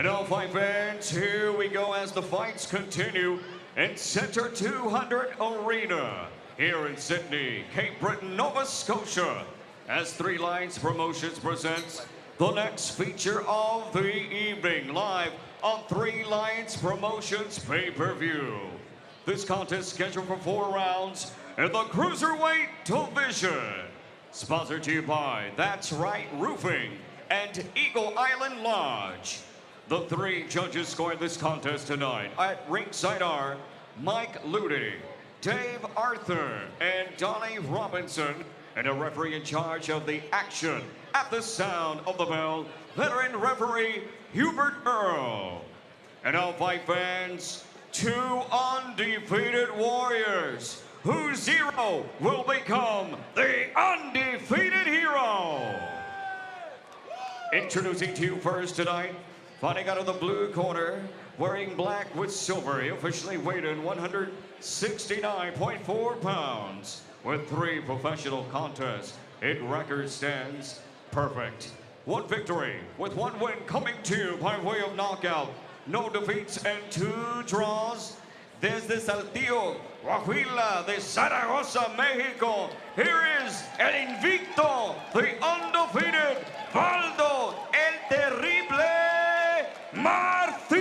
And all fight fans, here we go as the fights continue in Center 200 Arena here in Sydney, Cape Breton, Nova Scotia, as Three Lions Promotions presents the next feature of the evening, live on Three Lions Promotions pay-per-view. This contest scheduled for 4 rounds in the Cruiserweight division. Sponsored to you by That's Right Roofing and Eagle Island Lodge. The 3 judges scoring this contest tonight at ringside are Mike Ludy, Dave Arthur, and Donnie Robinson, and a referee in charge of the action at the sound of the bell, veteran referee Hubert Earl. And now, fight fans, 2 undefeated warriors, whose 0 will become the undefeated hero. Introducing to you first tonight, fighting out of the blue corner, wearing black with silver, he officially weighed in 169.4 pounds. With 3 professional contests, his record stands perfect. 1 victory with 1 win coming to you by way of knockout. No defeats and 2 draws. Desde Saltillo, Coahuila, de Zaragoza, Mexico, here is el invicto, the undefeated Valdo el Terrible Martinez.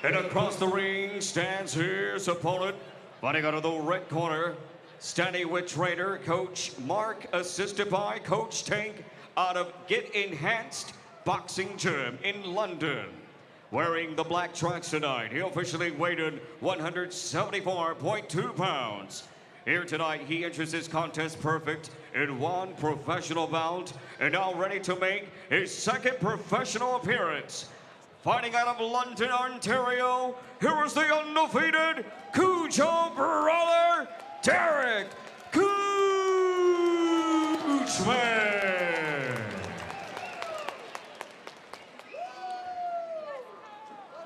And across the ring stands his opponent, fighting out of the red corner, standing with trainer Coach Mark, assisted by Coach Tank out of Get Enhanced Boxing Gym in London. Wearing the black tracks tonight, he officially weighed in 174.2 pounds. Here tonight, he enters his contest perfect in 1 professional bout and now ready to make his 2nd professional appearance. Fighting out of London, Ontario, here is the undefeated Cujo Brawler, Derek Kuchmey.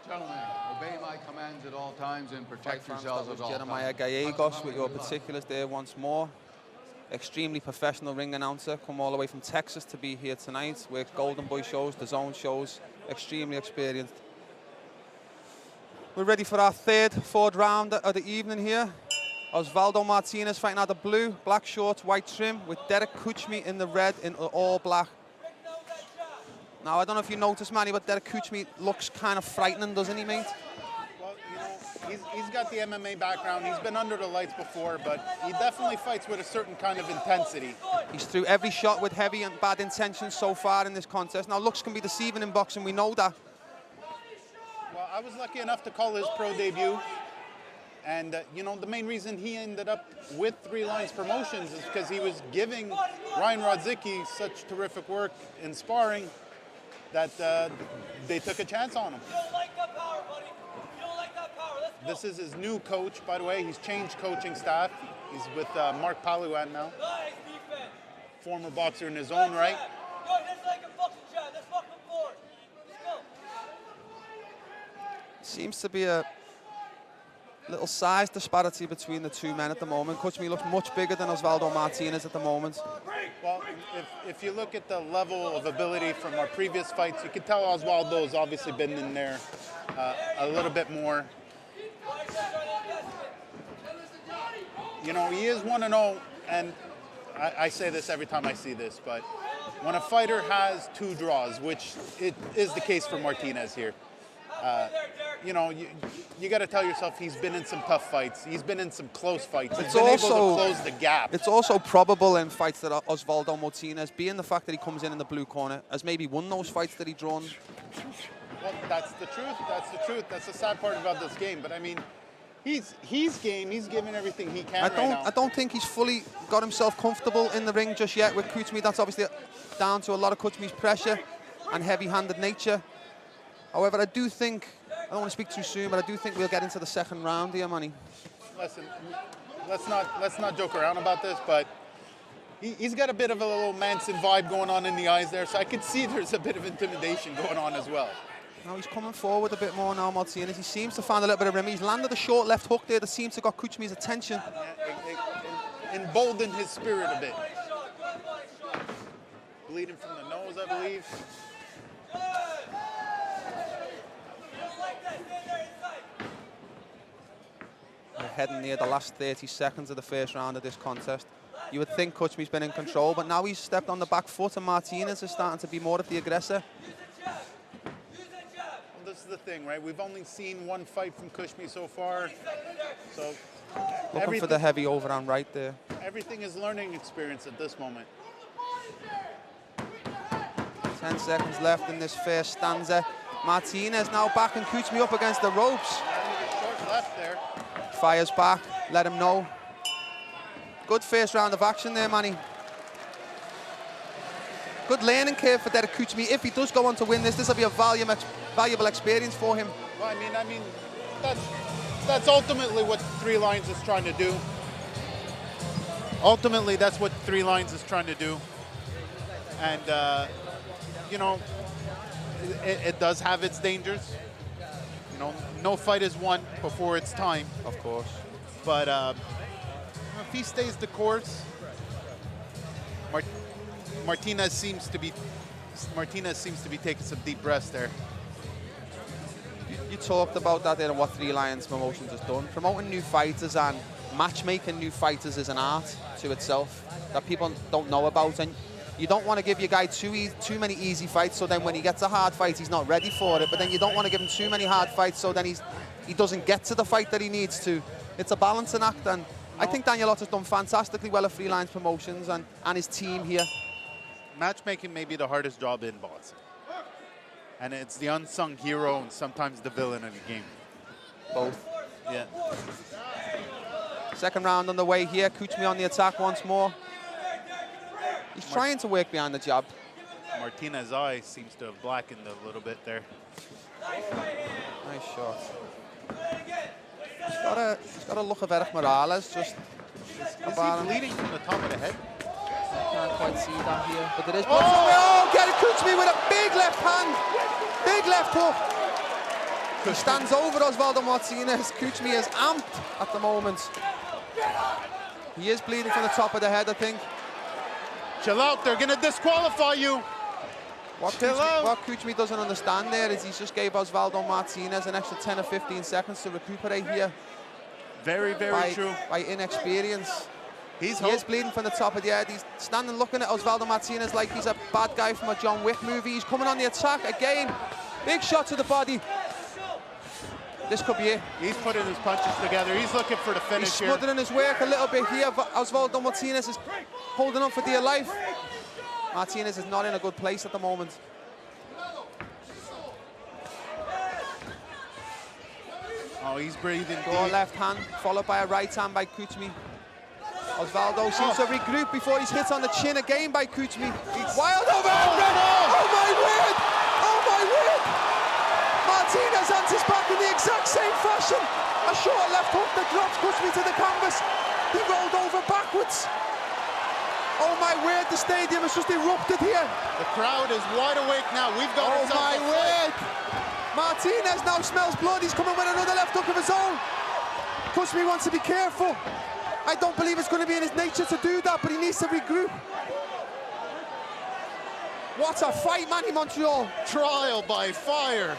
Gentlemen, obey my commands at all times and protect yourselves at all Jeremiah times. Gallegos with your particulars there once more. Extremely professional ring announcer, come all the way from Texas to be here tonight with Golden Boy shows, the Zone shows, extremely experienced. We're ready for our 4th round of the evening here. Valdo Martinez fighting out the blue, black shorts, white trim, with Derek Kuchmey in the red in all black. Now, I don't know if you noticed, Manny, but Derek Kuchmey looks kind of frightening, doesn't he, mate? Well, you know, he's got the MMA background. He's been under the lights before, but he definitely fights with a certain kind of intensity. He's through every shot with heavy and bad intentions so far in this contest. Now, looks can be deceiving in boxing, we know that. Well, I was lucky enough to call his pro debut. And, you know, the main reason he ended up with Three Lions Promotions is because he was giving Ryan Rodzicki such terrific work in sparring that they took a chance on him. You don't like that power, buddy. You don't like that power. Let's go. This is his new coach, by the way. He's changed coaching staff. He's with Mark Paluan now. Nice defense. Former boxer in his own right. Yo, let's like a boxing chat. Let's fuck them forward. Let's go. Seems to be a little size disparity between the 2 men at the moment. Kuchmey looks much bigger than Valdo Martinez at the moment. Well, if you look at the level of ability from our previous fights, you can tell Osvaldo's obviously been in there a little bit more. You know, he is 1-0, and I say this every time I see this, but when a fighter has 2 draws, which it is the case for Martinez here, you know, you got to tell yourself he's been in some tough fights. He's been in some close fights. He's been able to close the gap. It's also probable in fights that Osvaldo Martinez, being the fact that he comes in the blue corner, has maybe won those fights that he drawn. Well, that's the truth. That's the truth. That's the sad part about this game. But I mean, he's game. He's giving everything he can right now. I don't think he's fully got himself comfortable in the ring just yet with Kuchmey. That's obviously down to a lot of Kuchmey's pressure and heavy-handed nature. However, I do think, I don't want to speak too soon, but I do think we'll get into the 2nd round here, Manny. Listen, let's not joke around about this, but he's got a bit of a little Manson vibe going on in the eyes there, so I could see there's a bit of intimidation going on as well. Now he's coming forward a bit more now, Martinez. He seems to find a little bit of rhythm. He's landed a short left hook there that seems to got Kuchmey's attention. Emboldened his spirit a bit. bleeding from the nose, I believe. We're heading near the last 30 seconds of the first round of this contest. You would think Kuchmey's been in control, but now he's stepped on the back foot and Martinez is starting to be more of the aggressor. Well, this is the thing, right? We've only seen one fight from Kuchmey so far. So Looking for the heavy overhand right there. everything is learning experience at this moment. 10 seconds left in this first stanza. Martinez now backing Kuchmey up against the ropes. Short left there. Fires back, let him know. Good first round of action there, Manny. Good learning curve for Derek Kuchmey. If he does go on to win this, this will be a valuable experience for him. Well, I mean, that's ultimately what Three Lions is trying to do. Ultimately, that's what Three Lions is trying to do. And, you know, it does have its dangers. You know, no fight is won before it's time. Of course. But if he stays the course, Martinez seems to be taking some deep breaths there. You talked about that there and what Three Lions Promotions has done. Promoting new fighters and matchmaking new fighters is an art to itself that people don't know about. And you don't want to give your guy too many easy fights, so then when he gets a hard fight, he's not ready for it. But then you don't want to give him too many hard fights, so then he doesn't get to the fight that he needs to. It's a balancing act, and I think Daniel Otto's done fantastically well at Three Lions Promotions and his team here. Matchmaking may be the hardest job in boxing. And it's the unsung hero and sometimes the villain of the game. Both. Yeah. Second round on the way here. Kuchmey on the attack once more. He's trying to work behind the jab. Martinez's eye seems to have blackened a little bit there. Nice shot. He's got a look of Eric Morales. Just Is he bleeding from the top of the head? can't quite see that here, but there is. Oh, get it, Kuchmey with a big left hand, big left hook. He stands over Valdo Martinez. Kuchmey is amped at the moment. He is bleeding from the top of the head, I think. Chill out, they're gonna disqualify you. What Kuchmey doesn't understand there is he's just gave Valdo Martinez an extra 10 or 15 seconds to recuperate here. Very, very true. By inexperience. He is bleeding from the top of the head. He's standing looking at Valdo Martinez like he's a bad guy from a John Wick movie. He's coming on the attack again. Big shot to the body. This could be it. He's putting his punches together. He's looking for the finish here. He's smothering his work a little bit here. Valdo Martinez is holding on for dear life. Martinez is not in a good place at the moment. Oh, he's breathing Door deep. left hand, followed by a right hand by Kuchmey. Osvaldo seems to regroup before he's hit on the chin again by Kuchmey. Wild overhand right. Oh my word! Oh my word! Martinez answers back in the exact same fashion. A short left hook that drops Kuchmey to the canvas. He rolled over backwards. Oh my word, the stadium has just erupted here. The crowd is wide awake now. We've got Oh my word! Martinez now smells blood. He's coming with another left hook of his own. Kuchmey wants to be careful. I don't believe it's going to be in his nature to do that, but he needs to regroup. What a fight, Manny Montreal. Trial by fire.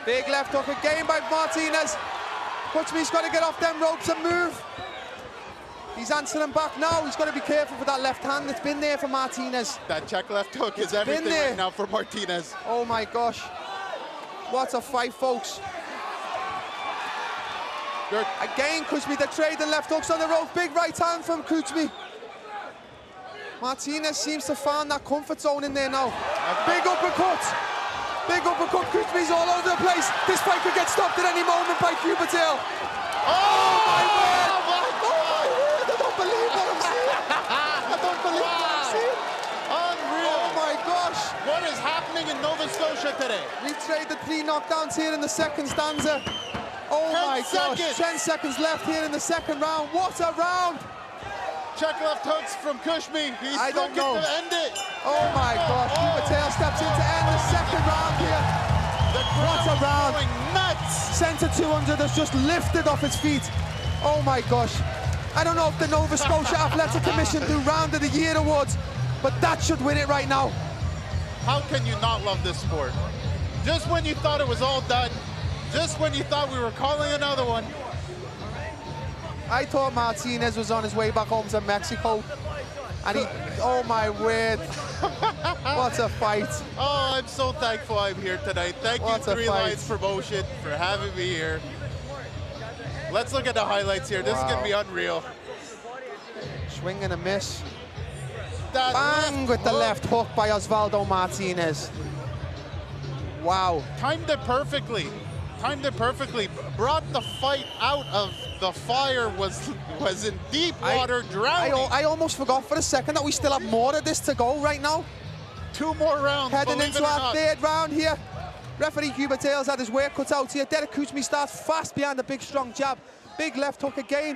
Big left hook again by Martinez. Kuchmey's got to get off them ropes and move. He's answering back now. He's got to be careful for that left hand. It's been there for Martinez. That check left hook is everything right now for Martinez. Oh my gosh. What a fight, folks. Again, Kuchmey, they're trading left hooks on the rope. Big right hand from Kuchmey. Martinez seems to find that comfort zone in there now. Big uppercut. Big uppercut. Kuchmey's all over the place. This fight could get stopped at any moment by Cupertail. Oh my word! I don't believe what I'm seeing. I don't believe what I'm seeing. Unreal. Oh my gosh. What is happening in Nova Scotia today? We traded 3 knockdowns here in the second stanza. Oh my gosh, 10 seconds left here in the second round. What a round! Check left hooks from Kuchmey. He's looking to end it. Oh my gosh, Cupertail steps in to end the second round here. What a round. Going nuts. Center 200 has just lifted off his feet. Oh my gosh. I don't know if the Nova Scotia Athletic Commission do Round of the Year awards, but that should win it right now. How can you not love this sport? Just when you thought it was all done, just when you thought we were calling another one. I thought Martinez was on his way back home to Mexico, and he, oh my word, what a fight. Oh, I'm so thankful I'm here tonight. Thank you, What a Three fight. Lions Promotion, for having me here. Let's look at the highlights here. This is going to be unreal. Swing and a miss. That Bang with the left hook by Osvaldo Martinez. Wow. Timed it perfectly. Timed it perfectly. Brought the fight out of the fire. Was in deep water, drowning. I almost forgot for a second that we still have more of this to go right now. 2 more rounds. Heading believe into it or our not. third round here. Referee Hubert Tails had his work cut out here. Derek Kuchmey starts fast behind the big strong jab. Big left hook again.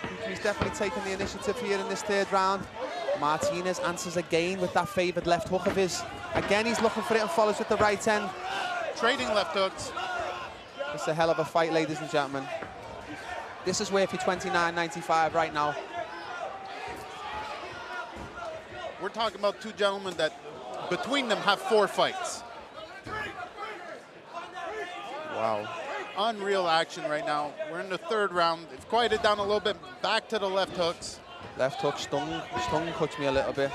Kuchmey's definitely taking the initiative here in this third round. Martinez answers again with that favoured left hook of his. Again, he's looking for it and follows with the right hand. Trading left hooks. It's a hell of a fight, ladies and gentlemen. This is worth your $29.95 right now. We're talking about two gentlemen that, between them, have 4 fights. Wow. Unreal action right now. We're in the third round. It's quieted down a little bit. Back to the left hooks. Left hook stung Kuchmey a little bit.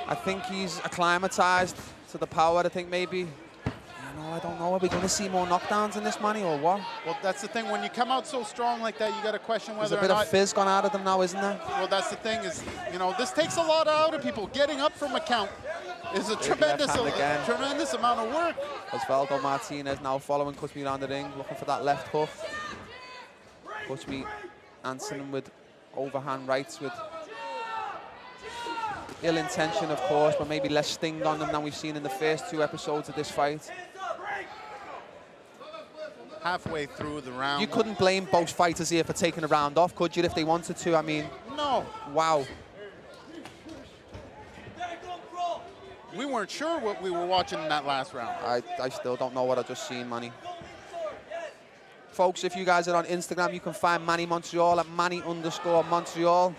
I think he's acclimatized to the power. I think maybe, I don't know. Are we going to see more knockdowns in this, Manny, or what? Well, that's the thing. When you come out so strong like that, you got to question There's whether a bit or not. of fizz gone out of them now, isn't there? Well, that's the thing is, this takes a lot out of people. Getting up from a count is a tremendous left hand again. tremendous amount of work. Osvaldo Martinez now following Kuchmey around the ring, looking for that left hook. Kuchmey answering him with overhand rights with ill intention, of course, but maybe less sting on them than we've seen in the first 2 episodes of this fight. Halfway through the round. You couldn't blame both fighters here for taking a round off, could you, if they wanted to? I mean, No. wow. We weren't sure what we were watching in that last round. I still don't know what I just seen, Manny. Folks, if you guys are on Instagram, you can find Manny Montreal at Manny_Montreal.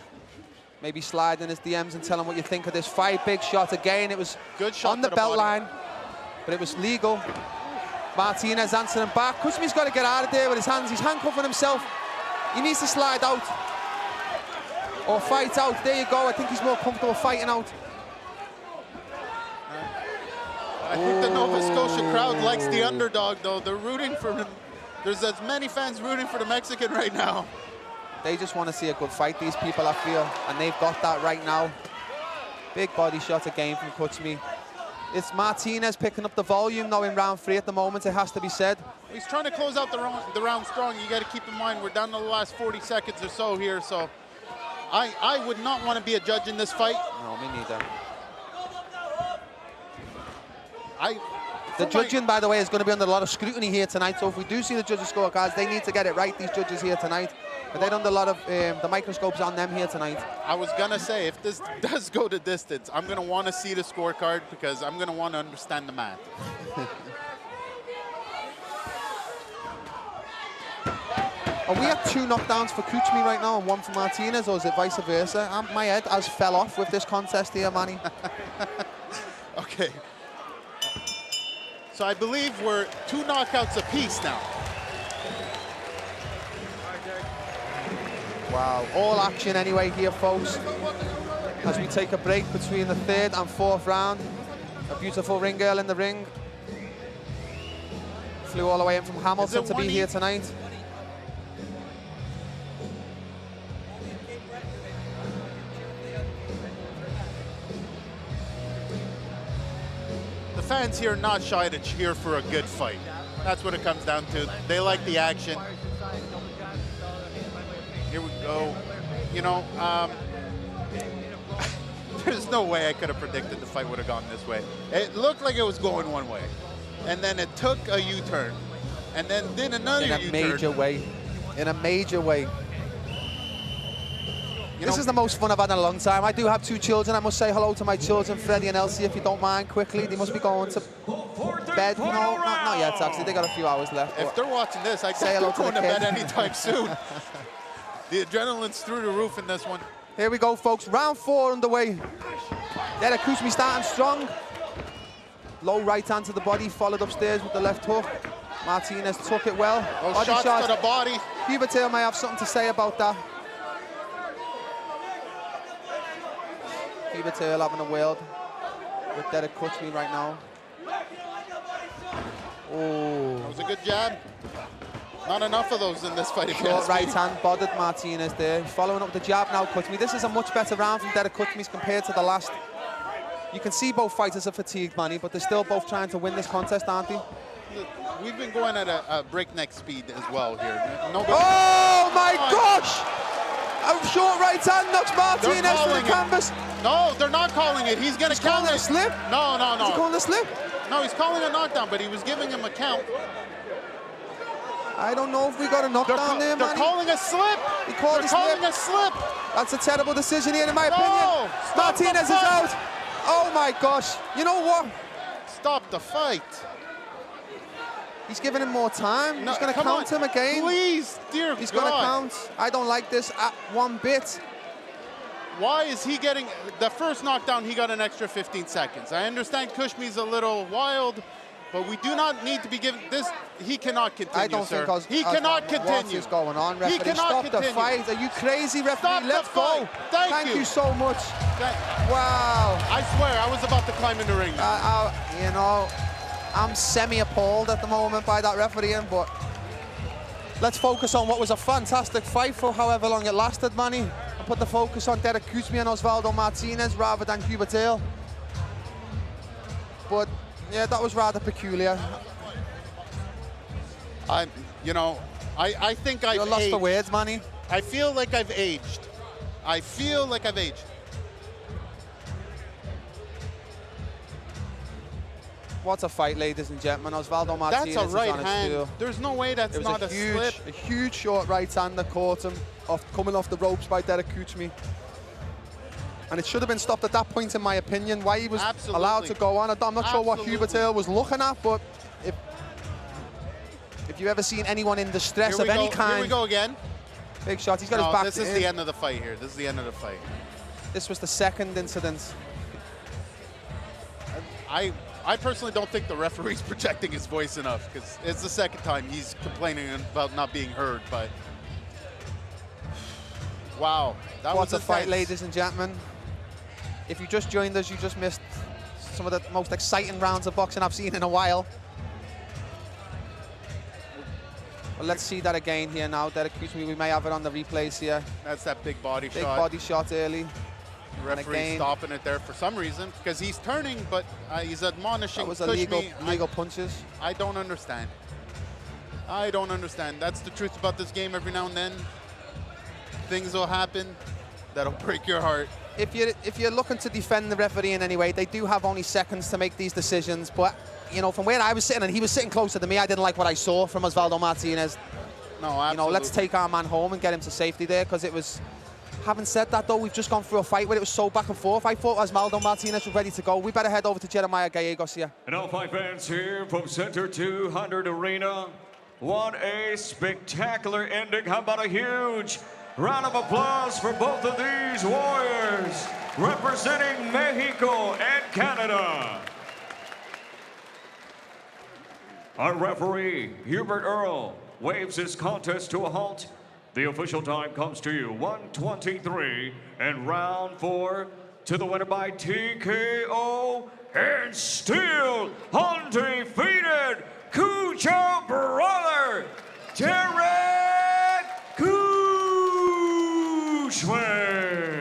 Maybe slide in his DMs and tell him what you think of this fight. Big shot again. It was Good shot on the to the belt body. line, but it was legal. Martinez answering back. Kuchmey's got to get out of there with his hands. He's handcuffing himself. He needs to slide out or fight out. There you go. I think he's more comfortable fighting out. I think the Nova Scotia crowd likes the underdog, though. They're rooting for him. There's as many fans rooting for the Mexican right now. They just want to see a good fight, these people, I feel, and they've got that right now. Big body shot again from Kuchmey. It's Martinez picking up the volume now in round 3 at the moment, it has to be said. He's trying to close out the round strong. You got to keep in mind, we're down to the last 40 seconds or so here, so I would not want to be a judge in this fight. No, me neither. For The my- judging, by the way, is going to be under a lot of scrutiny here tonight, so if we do see the judges' scorecards, they need to get it right, these judges here tonight. But they're under a lot of, the microscope's on them here tonight. I was going to say, if this does go to distance, I'm going to want to see the scorecard because I'm going to want to understand the math. Are we at 2 knockdowns for Kuchmey right now and 1 for Martinez, or is it vice versa? My head has fell off with this contest here, Manny. Okay. So I believe we're 2 knockouts apiece now. Wow, all action anyway here, folks. As we take a break between the 3rd and 4th round. A beautiful ring girl in the ring. Flew all the way in from Hamilton to be here tonight. The fans here are not shy to cheer for a good fight. That's what it comes down to. They like the action. Here we go. There's no way I could have predicted the fight would have gone this way. It looked like it was going one way. And then it took a U-turn. And then did another U-turn. In a major way. In a major way. This is the most fun I've had in a long time. I do have 2 children. I must say hello to my children, Freddie and Elsie, if you don't mind, quickly. They must be going to bed. No, not yet, actually. They got a few hours left. If they're watching this, I Say say hello they're to the going to bed kids. anytime soon. The adrenaline's through the roof in this one. Here we go, folks. Round 4 underway. Derek Kuchmey starting strong. Low right hand to the body, followed upstairs with the left hook. Martinez took it well. Those Body shots shot. to the body. Hubert Taylor may have something to say about that. Hubert Taylor having a word with Derek Kuchmey right now. Oh. That was a good jab. Not enough of those in this fight. if you Short ask me. right hand bothered Martinez there. Following up the jab now, Kuchmey. This is a much better round from Derek Kuchmey compared to the last. You can see both fighters are fatigued, Manny, but they're still both trying to win this contest, aren't they? We've been going at a breakneck speed as well here. Nobody, Oh my gosh! A short right hand knocks Martinez to the calling it. canvas. No, they're not calling it. He's going to calling count it a slip? No, no, Is he no. calling a slip? No, he's calling a knockdown, but he was giving him a count. I don't know if we got a knockdown there, They're Manny. calling a slip. He called They're a calling slip. a slip. That's a terrible decision here, in my No! opinion. Stop the Martinez is fight! out. Oh my gosh. You know what? Stop the fight. He's giving him more time. No, He's going to come count on. him again. Please, dear He's God. going to count. I don't like this at one bit. Why is he getting the first knockdown? He got an extra 15 seconds. I understand Kuchmey's a little wild, but we do not need to be given this. He cannot continue, I don't sir. think He cannot what continue. is going on, He referee? cannot Stop continue. the fight. Are you crazy, referee? Stop the Let's go. fight. Thank you. you so much. That- Wow. I swear, I was about to climb in the ring. You know, I'm semi-appalled at the moment by that refereeing, but let's focus on what was a fantastic fight for however long it lasted, Manny. And put the focus on Derek Kuchmey and Valdo Martinez rather than Hubert Taylor. But yeah, that was rather peculiar. I think I've You're lost aged. for words, Manny. I feel like I've aged. I feel like I've aged. What a fight, ladies and gentlemen. Valdo Martinez That's a right is on his hand. stool. There's no way that's It was not a slip. huge short right hand that caught him coming off the ropes by Derek Kuchmey. And it should have been stopped at that point, in my opinion. Why he was Absolutely. allowed to go on. I'm not sure what Absolutely. Hubert Taylor was looking at, but if you've ever seen anyone in distress Here of we any go. kind, Here we go again. big shot. He's got No, his back. this is the end of the fight here. This is the end of the fight. This was the second incident. I personally don't think the referee's projecting his voice enough, because it's the second time he's complaining about not being heard. But wow, that What was a fight, intense. ladies and gentlemen. If you just joined us, you just missed some of the most exciting rounds of boxing I've seen in a while. Well, let's see that again here now. Derek Kuchmey, we may have it on the replays here. That's that big body Big shot. body shot early. The referee again. stopping it there for some reason, because he's turning, but he's admonishing That was Kuchmey. illegal punches. I don't understand. I don't understand. That's the truth about this game. Every now and then, things will happen that'll break your heart. If you're looking to defend the referee in any way, they do have only seconds to make these decisions. But you know, from where I was sitting, and he was sitting closer to me, I didn't like what I saw from Valdo Martinez. No, absolutely. You know, let's take our man home and get him to safety there, because it was. Having said that, though, we've just gone through a fight where it was so back and forth. I thought Valdo Martinez was ready to go. We better head over to Jeremiah Gallegos here. And all five fans here from Center 200 Arena. What a spectacular ending. How about a huge round of applause for both of these warriors representing Mexico and Canada. Our referee, Hubert Earl, waves his contest to a halt. The official time comes to you, 1:23, and round 4 to the winner by TKO and still undefeated Kucha brother, Derek Kuchmey.